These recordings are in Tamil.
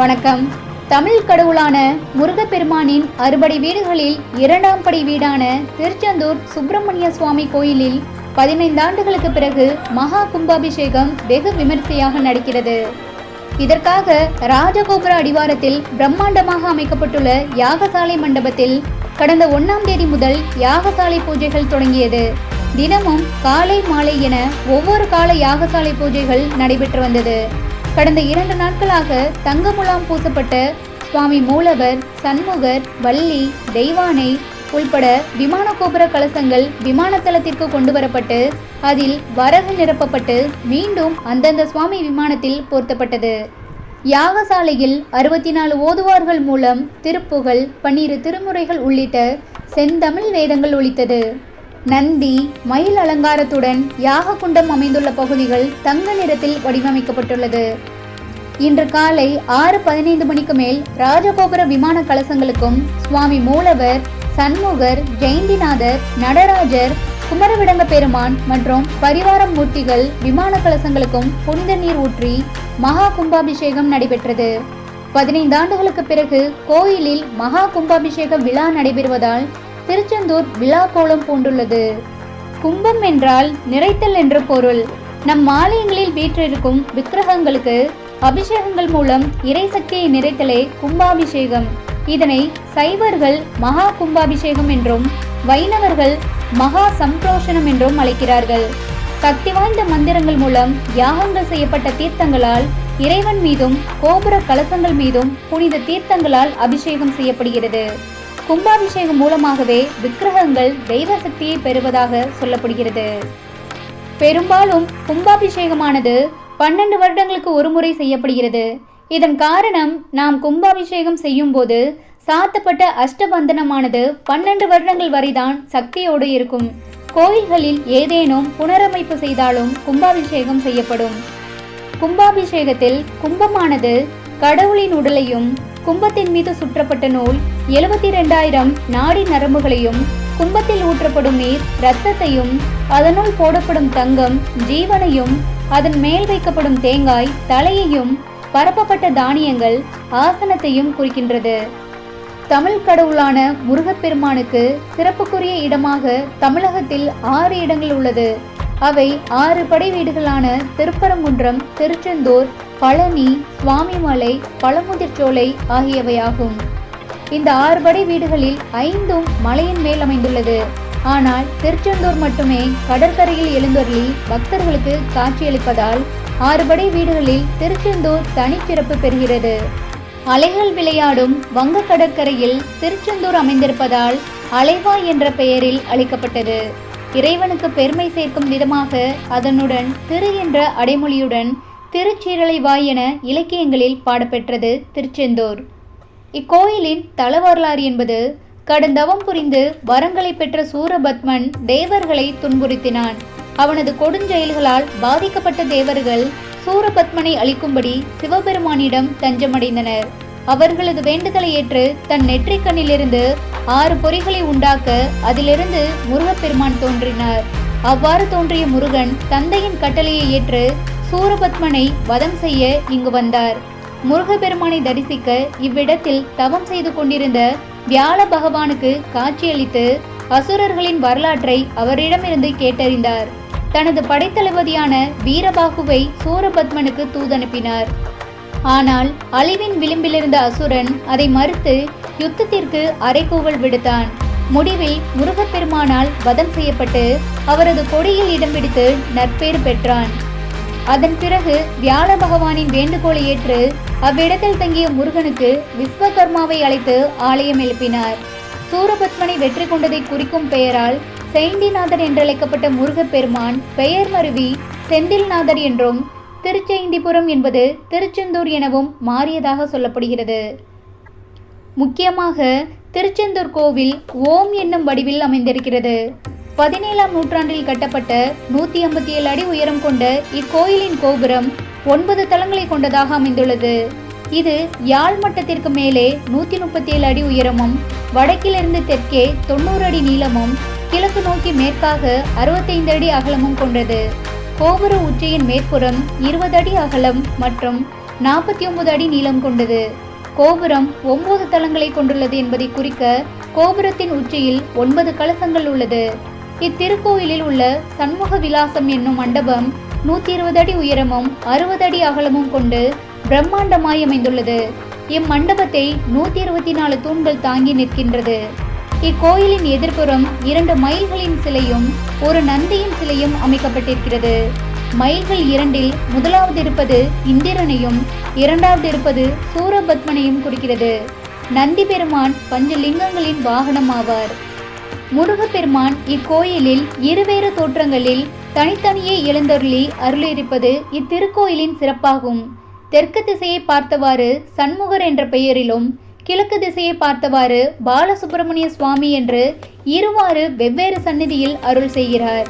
வணக்கம். தமிழ் கடவுளான முருகப்பெருமானின் அறுபடை வீடுகளில் இரண்டாம் படை வீடான திருச்செந்தூர் சுப்பிரமணிய சுவாமி கோயிலில் 15 ஆண்டுகளுக்கு பிறகு மகா கும்பாபிஷேகம் வெகு விமர்சையாக நடக்கிறது. இதற்காக ராஜகோபுர அடிவாரத்தில் பிரம்மாண்டமாக அமைக்கப்பட்டுள்ள யாகசாலை மண்டபத்தில் கடந்த 1ஆம் தேதி முதல் யாகசாலை பூஜைகள் தொடங்கியது. தினமும் காலை மாலை என ஒவ்வொரு கால யாகசாலை பூஜைகள் நடைபெற்று வந்தது. கடந்த 2 நாட்களாக தங்க முலாம் பூசப்பட்ட சுவாமி மூலவர், சண்முகர், வள்ளி, தெய்வானை உள்பட விமான கோபுர கலசங்கள் விமான தளத்திற்கு கொண்டு வரப்பட்டு அதில் வரகு நிரப்பப்பட்டு மீண்டும் அந்தந்த சுவாமி விமானத்தில் பொருத்தப்பட்டது. யாகசாலையில் 64 ஓதுவார்கள் மூலம் திருப்புகழ், 12 திருமுறைகள் உள்ளிட்ட செந்தமிழ் வேதங்கள் ஒலித்தது. நந்தி, மயில் அலங்காரத்துடன் யாக குண்டம் அமைந்துள்ள பகுதிகள் தங்க நிறத்தில் வடிவமைக்கப்பட்டுள்ளது. இன்று காலை 6:15 மணிக்கு மேல் ராஜகோபுர விமான கலசங்களுக்கும் சுவாமி மூலவர், சண்முகர், ஜெயந்திநாதர், நடராஜர், குமரவிடங்க பெருமான் மற்றும் பரிவார மூர்த்திகள் விமான கலசங்களுக்கும் புனித நீர் ஊற்றி மகா கும்பாபிஷேகம் நடைபெற்றது. 15 ஆண்டுகளுக்கு பிறகு கோயிலில் மகா கும்பாபிஷேக விழா நடைபெறுவதால் திருச்செந்தூர் விழா கோலம் பூண்டுள்ளது. கும்பம் என்றால் நிறைத்தல் என்று பொருள். நம் ஆலயங்களில் வீற்றிருக்கும் விக்கிரகங்களுக்கு அபிஷேகங்கள் மூலம் இறைசக்தியை நிறைத்தலே கும்பாபிஷேகம். இதனை சைவர்கள் மகா கும்பாபிஷேகம் என்றும் வைணவர்கள் மகா சம்ப்ரோஷணம் என்றும் அழைக்கிறார்கள். சக்தி வாய்ந்த மந்திரங்கள் மூலம் யாகங்கள் செய்யப்பட்ட தீர்த்தங்களால் இறைவன் மீதும் கோபுர கலசங்கள் மீதும் புனித தீர்த்தங்களால் அபிஷேகம் செய்யப்படுகிறது. கும்பாபிஷேகம் மூலமாகவே விக்கிரகங்கள் தெய்வ சக்தியை பெறுவதாக சொல்லப்படுகிறது. பெரும்பாலும் கும்பாபிஷேகமானது 12 வருடங்களுக்கு ஒரு முறை செய்யப்படுகிறது. இதன் காரணம், நாம் கும்பாபிஷேகம் செய்யும் போது சாத்தப்பட்ட அஷ்டபந்தனமானது 12 வருடங்கள் வரைதான் சக்தியோடு இருக்கும். கோயில்களில் ஏதேனும் புனரமைப்பு செய்தாலும் கும்பாபிஷேகம் செய்யப்படும். கும்பாபிஷேகத்தில் கும்பமானது கடவுளின் உடலையும் கும்பத்தின் மீது சுற்றப்பட்ட நூல் 72,000 நாடி நரம்புகளையும் கும்பத்தில் ஊற்றப்படும் நீர் இரத்தத்தையும் அதனுள் போடப்படும் தங்கம் ஜீவனையும் அதன் மேல் வைக்கப்படும் தேங்காய் தலையையும் பரப்பப்பட்ட தானியங்கள் ஆசனத்தையும் குறிக்கின்றது. தமிழ் கடவுளான முருகப்பெருமானுக்கு சிறப்புக்குரிய இடமாக தமிழகத்தில் 6 இடங்கள் உள்ளது. அவை 6 படை வீடுகளான திருப்பரங்குன்றம், திருச்செந்தூர், பழனி, சுவாமிமலை, பழமுதிர்ச்சோலை ஆகியவையாகும். இந்த 6 படை வீடுகளில் 5ம் மலையின் மேல் அமைந்துள்ளது. ஆனால் திருச்செந்தூர் மட்டுமே கடற்கரையில் எழுந்தருளி பக்தர்களுக்கு காட்சியளிப்பதால் 6 படை வீடுகளில் திருச்செந்தூர் தனிச்சிறப்பு பெறுகிறது. அலைகள் விளையாடும் வங்க கடற்கரையில் திருச்செந்தூர் அமைந்திருப்பதால் அலைவாய் என்ற பெயரில் அழைக்கப்பட்டது. இறைவனுக்கு பெருமை சேர்க்கும் விதமாக அதனுடன் திரு என்ற அடைமொழியுடன் திருச்சீரலைவாய் என இலக்கியங்களில் பாடப்பெற்றது திருச்செந்தூர். இக்கோயிலின் தல வரலாறு என்பது, கடுந்தவம் புரிந்து வரங்களை பெற்ற சூரபத்மன் தேவர்களை துன்புறுத்தினான். அவனது கொடுஞ்செயல்களால் பாதிக்கப்பட்ட தேவர்கள் சூரபத்மனை அழிக்கும்படி சிவபெருமானிடம் தஞ்சமடைந்தனர். அவர்களது வேண்டுதலை ஏற்று தன் நெற்றிக்கண்ணிலிருந்து 6 பொறிகளை உண்டாக்க அதிலிருந்து முருகப்பெருமான் தோன்றினார். அவ்வாறு தோன்றிய முருகன் தந்தையின் கட்டளையை ஏற்று சூரபத்மனை வதம் செய்ய இங்கு வந்தார். முருகப்பெருமானை தரிசிக்க இவ்விடத்தில் தவம் செய்து கொண்டிருந்த வியாழ பகவானுக்கு காட்சியளித்து அசுரர்களின் வரலாற்றை அவரிடமிருந்து கேட்டறிந்தார். தனது படைத்தளபதியான வீரபாகுவை சூரபத்மனுக்கு தூதனுப்பினார். ஆனால் அழிவின் விளிம்பிலிருந்த அசுரன் அதை மறுத்து யுத்தத்திற்கு அறைகூவல் விடுத்தான். முடிவில் முருகப்பெருமானால் வதம் செய்யப்பட்டு அவரது கொடியில் இடம் பிடித்து நற்பேறு பெற்றான். அதன் பிறகு வியாழ பகவானின் வேண்டுகோளை ஏற்று அவ்விடத்தில் தங்கிய முருகனுக்கு விஸ்வகர்மாவை அழைத்து ஆலயம் எழுப்பினார். சூரபத்மனை வெற்றி கொண்டதை குறிக்கும் பெயரால் செயிண்டிநாதர் என்றழைக்கப்பட்ட முருகப்பெருமான் பெயர் மருவி செந்தில்நாதர் என்றும், திருச்செயிண்டிபுரம் என்பது திருச்செந்தூர் எனவும் மாறியதாக சொல்லப்படுகிறது. முக்கியமாக திருச்செந்தூர் கோவில் ஓம் என்னும் வடிவில் அமைந்திருக்கிறது. 17ஆம் நூற்றாண்டில் கட்டப்பட்ட 157 அடி உயரம் கொண்ட இக்கோயிலின் கோபுரம் 9 தளங்களை கொண்டதாக அமைந்துள்ளது. இது யாழ் மட்டத்திற்கு மேலே 137 அடி உயரமும், வடக்கிலிருந்து தெற்கே 90 அடி நீளமும், கிழக்கு நோக்கி மேற்காக 65 அடி அகலமும் கொண்டது. கோபுர உச்சியின் மேற்புறம் 20 அடி அகலம் மற்றும் 49 அடி நீளம் கொண்டது. கோபுரம் 9 தளங்களை கொண்டுள்ளது என்பதை குறிக்க கோபுரத்தின் உச்சியில் 9 கலசங்கள் உள்ளது. இத்திருக்கோயிலில் உள்ள சண்முக விலாசம் என்னும் மண்டபம் 120 அடி உயரமும் 60 அடி அகலமும் கொண்டு பிரம்மாண்டமாய் அமைந்துள்ளது. இம்மண்டபத்தை 124 தூண்கள் தாங்கி நிற்கின்றது. இக்கோயிலின் எதிர்ப்புறம் 2 மயில்களின் சிலையும் ஒரு நந்தியின் சிலையும் அமைக்கப்பட்டிருக்கிறது. மயில்கள் 2இல் முதலாவது இருப்பது இந்திரனையும் இரண்டாவது இருப்பது சூரபத்மனையும் குறிக்கிறது. நந்தி பெருமான் பஞ்சலிங்கங்களின் வாகனம் ஆவார். முருகப்பெருமான் இக்கோயிலில் இருவேறு தோற்றங்களில் தனித்தனியே எழுந்தருளி அருளியிருப்பது இத்திருக்கோயிலின் சிறப்பாகும். தெற்கு திசையை பார்த்தவாறு சண்முகர் என்ற பெயரிலும் கிழக்கு திசையை பார்த்தவாறு பாலசுப்பிரமணிய சுவாமி என்று இருவாறு வெவ்வேறு சந்நிதியில் அருள் செய்கிறார்.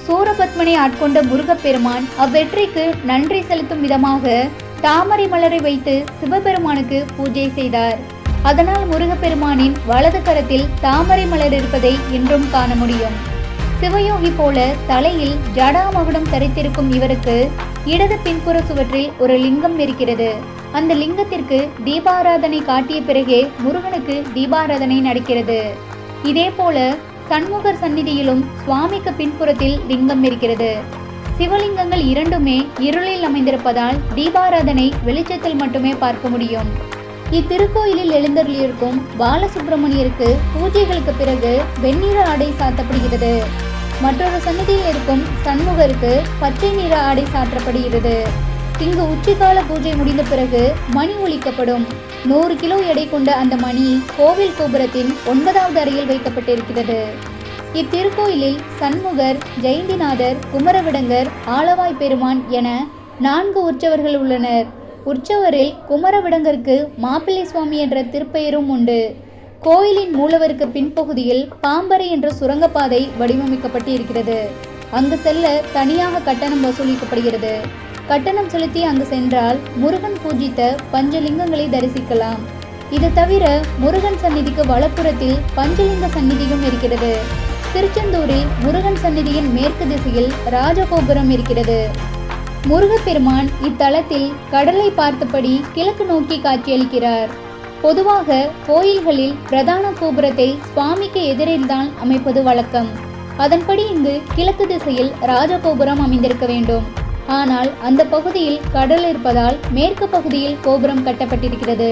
சூரபத்மனை ஆட்கொண்ட முருகப்பெருமான் அவ்வெற்றிக்கு நன்றி செலுத்தும் விதமாக தாமரை மலரை வைத்து சிவபெருமானுக்கு பூஜை செய்தார். அதனால் முருகப்பெருமானின் வலது கரத்தில் தாமரை மலர் இருப்பதை இன்றும் காண முடியும். சிவயோகி போல தலையில் ஜடாமகுடம் தரித்திருக்கும் இவருக்கு இடது பின்புற சுவற்றில் ஒரு லிங்கம் இருக்கிறது. அந்த லிங்கத்திற்கு தீபாராதனை காட்டிய பிறகே முருகனுக்கு தீபாராதனை நடக்கிறது. இதே போல சண்முகர் சந்நிதியிலும் சுவாமிக்கு பின்புறத்தில் லிங்கம் இருக்கிறது. சிவலிங்கங்கள் இரண்டுமே இருளில் அமைந்திருப்பதால் தீபாராதனை வெளிச்சத்தில் மட்டுமே பார்க்க முடியும். இத்திருக்கோயிலில் எழுந்தருளியிருக்கும் பாலசுப்பிரமணியருக்கு பூஜைகளுக்கு பிறகு வெண்ணிற ஆடை சாத்தப்படுகிறது. மற்றொரு சந்நிதியில் இருக்கும் சண்முகருக்கு பச்சை நிற ஆடை சாற்றப்படுகிறது. இங்கு உச்சிகால பூஜை முடிந்த பிறகு மணி ஒலிக்கப்படும். 100 கிலோ எடை கொண்ட அந்த மணி கோவில் கோபுரத்தின் 9வது அறையில் வைக்கப்பட்டிருக்கிறது. இத்திருக்கோயிலில் சண்முகர், ஜெயந்திநாதர், குமரவிடங்கர், ஆலவாய் பெருமான் என 4 உற்சவர்கள் உள்ளனர். உற்சவரில் குமரவிடங்கருக்கு மாப்பிள்ளை சுவாமி என்ற திருப்பெயரும் உண்டு. கோயிலின் மூலவருக்கு பின்பகுதியில் பாம்பரை என்ற சுரங்கப்பாதை வடிவமைக்கப்பட்டு இருக்கிறது. அங்கு செல்ல தனியாக கட்டணம் வசூலிக்கப்படுகிறது. கட்டணம் செலுத்தி அங்கு சென்றால் முருகன் பூஜித்த பஞ்சலிங்கங்களை தரிசிக்கலாம். இது தவிர முருகன் சந்நிதிக்கு வலப்புறத்தில் பஞ்சலிங்க சந்நிதியும் இருக்கிறது. திருச்செந்தூரில் முருகன் சந்நிதியின் மேற்கு திசையில் ராஜகோபுரம் இருக்கிறது. முருகப்பெருமான் இத்தலத்தில் கடலை பார்த்தபடி கிழக்கு நோக்கி காட்சியளிக்கிறார். பொதுவாக கோயில்களில் பிரதான கோபுரத்தை சுவாமிக்கு எதிரில்தான் அமைப்பது வழக்கம். அதன்படி இங்கு கிழக்கு திசையில் ராஜகோபுரம் அமைந்திருக்க வேண்டும். ஆனால் அந்த பகுதியில் கடல் இருப்பதால் மேற்கு பகுதியில் கோபுரம் கட்டப்பட்டிருக்கிறது.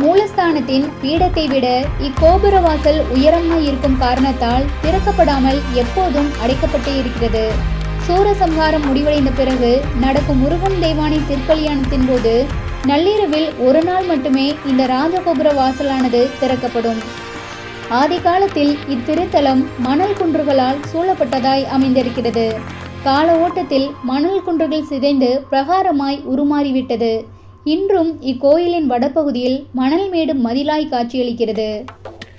மூலஸ்தானத்தின் பீடத்தை விட இக்கோபுர வாசல் உயரமாய் இருக்கும் காரணத்தால் திறக்கப்படாமல் எப்போதும் அடைக்கப்பட்டே இருக்கிறது. சூரசம்ஹாரம் முடிவடைந்த பிறகு நடக்கும் முருகன் தெய்வானை திருக்கல்யாணத்தின் போது நள்ளிரவில் ஒரு நாள் மட்டுமே இந்த ராஜகோபுர வாசலானது திறக்கப்படும். ஆதி காலத்தில் இத்திருத்தலம் மணல் குன்றுகளால் சூழப்பட்டதாய் அமைந்திருக்கிறது. கால ஓட்டத்தில் மணல் குன்றுகள் சிதைந்து பிரகாரமாய் உருமாறிவிட்டது. இன்றும் இக்கோயிலின் வடபகுதியில் மணல் மேடு மதிலாய் காட்சியளிக்கிறது.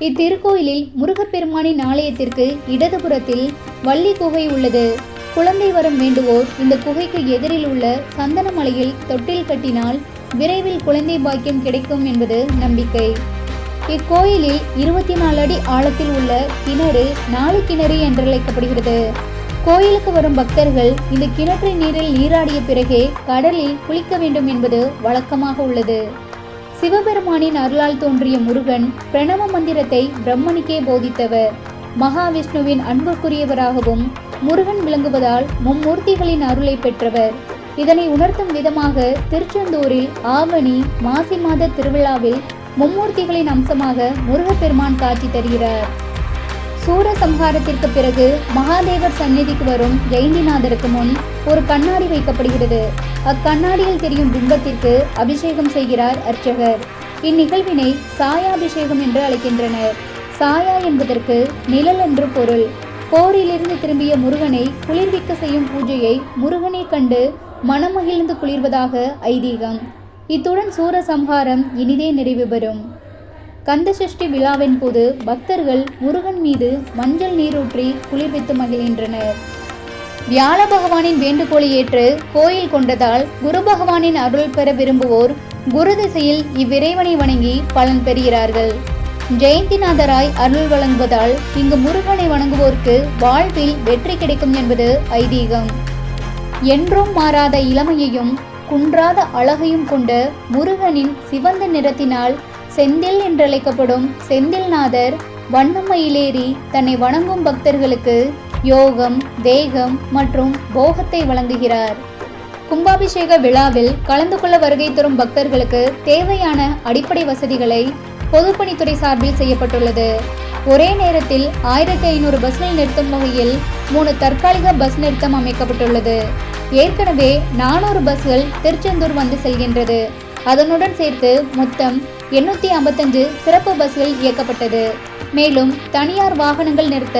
இத்திருக்கோயிலில் முருகப்பெருமானின் ஆலயத்திற்கு இடதுபுறத்தில் வள்ளி குகை உள்ளது. குழந்தை வரம் வேண்டுவோர் இந்த குகைக்கு எதிரில் உள்ள சந்தனமலையில் தொட்டில் கட்டினால் விரைவில் குழந்தை பாக்கியம் கிடைக்கும் என்பது நம்பிக்கை. இக்கோயிலில் 24 அடி ஆழத்தில் உள்ள கிணறு 4 கிணறு என்றழைக்கப்படுகிறது. கோயிலுக்கு வரும் பக்தர்கள் இந்த கிணற்றின் நீரில் நீராடிய பிறகே கடலில் குளிக்க வேண்டும் என்பது வழக்கமாக உள்ளது. சிவபெருமானின் அருளால் தோன்றிய முருகன் பிரணவ மந்திரத்தை பிரம்மனுக்கே போதித்தவர். மகாவிஷ்ணுவின் அன்புக்குரியவராகவும் முருகன் விளங்குவதால் மும்மூர்த்திகளின் அருளை பெற்றவர். இதனை உணர்த்தும் விதமாக திருச்செந்தூரில் ஆவணி மாசி மாத திருவிழாவில் மும்மூர்த்திகளின் அம்சமாக முருகப்பெருமான் காட்சி தருகிறார். சூரசம்ஹாரத்திற்கு பிறகு மகாதேவர் சந்நிதிக்கு வரும் ஜெயந்திநாதருக்கு முன் ஒரு கண்ணாடி வைக்கப்படுகிறது. அக்கண்ணாடியில் தெரியும் பிம்பத்திற்கு அபிஷேகம் செய்கிறார் அர்ச்சகர். இந்நிகழ்வினை சாயாபிஷேகம் என்று அழைக்கின்றனர். சாயா என்பதற்கு நிழல் என்று பொருள். போரிலிருந்து திரும்பிய முருகனை குளிர்விக்க செய்யும் பூஜையை முருகனை கண்டு மனமகிழ்ந்து குளிர்வதாக ஐதீகம். இத்துடன் சூரசம்ஹாரம் இனிதே நிறைவு பெறும். கந்தசஷ்டி விழாவின் போது பக்தர்கள் முருகன் மீது மஞ்சள் நீரூற்றி குளிர்வித்து மகிழ்கின்றனர். வியாழ பகவானின் வேண்டுகோளை ஏற்று கோயில் கொண்டதால் குரு பகவானின் அருள் பெற விரும்புவோர் குரு திசையில் இவ்விறைவனை வணங்கி பலன் பெறுகிறார்கள். ஜெயந்திநாதராய் அருள் வழங்குவதால் இங்கு முருகனை வணங்குவோருக்கு வாழ்வில் வெற்றி கிடைக்கும் என்பது ஐதீகம். என்றும் மாறாத இளமையையும் குன்றாத அழகையும் கொண்ட முருகனின் சிவந்த நிறத்தினால் செந்தில் என்றழைக்கப்படும் செந்தில்நாதர் வண்ணமயிலேறி தன்னை வணங்கும் பக்தர்களுக்கு யோகம், தேகம் மற்றும் போகத்தை வழங்குகிறார். கும்பாபிஷேக விழாவில் கலந்து கொள்ள வருகை தரும் பக்தர்களுக்கு தேவையான அடிப்படை வசதிகளை பொதுப்பணித்துறை சார்பில் செய்யப்பட்டுள்ளது. ஒரே நேரத்தில் 1500 பஸ்கள் நிறுத்தும் வகையில் 3 தற்காலிக பஸ் நிறுத்தம் அமைக்கப்பட்டுள்ளது. ஏற்கனவே 400 பஸ்கள் திருச்செந்தூர் வந்து செல்கின்றது. அதனுடன் சேர்த்து மொத்தம் 855 சிறப்பு பஸ்கள் இயக்கப்பட்டது. மேலும் தனியார் வாகனங்கள் நிறுத்த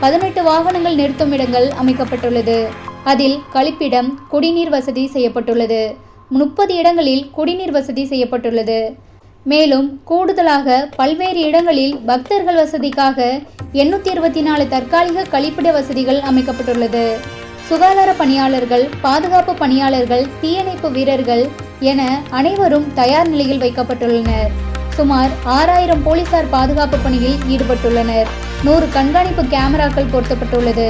18 வாகனங்கள் நிறுத்தும் இடங்கள் அமைக்கப்பட்டுள்ளது. அதில் கழிப்பிடம், குடிநீர் வசதி செய்யப்பட்டுள்ளது. 30 இடங்களில் குடிநீர் வசதி செய்யப்பட்டுள்ளது. மேலும் கூடுதலாக பல்வேறு இடங்களில் பக்தர்கள் வசதிக்காக 824 தற்காலிக கழிப்பிட வசதிகள் அமைக்கப்பட்டுள்ளது. சுகாதார பணியாளர்கள், பாதுகாப்பு பணியாளர்கள், தீயணைப்பு வீரர்கள் என அனைவரும் தயார் நிலையில் வைக்கப்பட்டுள்ளனர். சுமார் 6000 போலீசார் பாதுகாப்பு பணியில் ஈடுபட்டுள்ளனர். 100 கண்காணிப்பு கேமராக்கள் பொருத்தப்பட்டுள்ளது.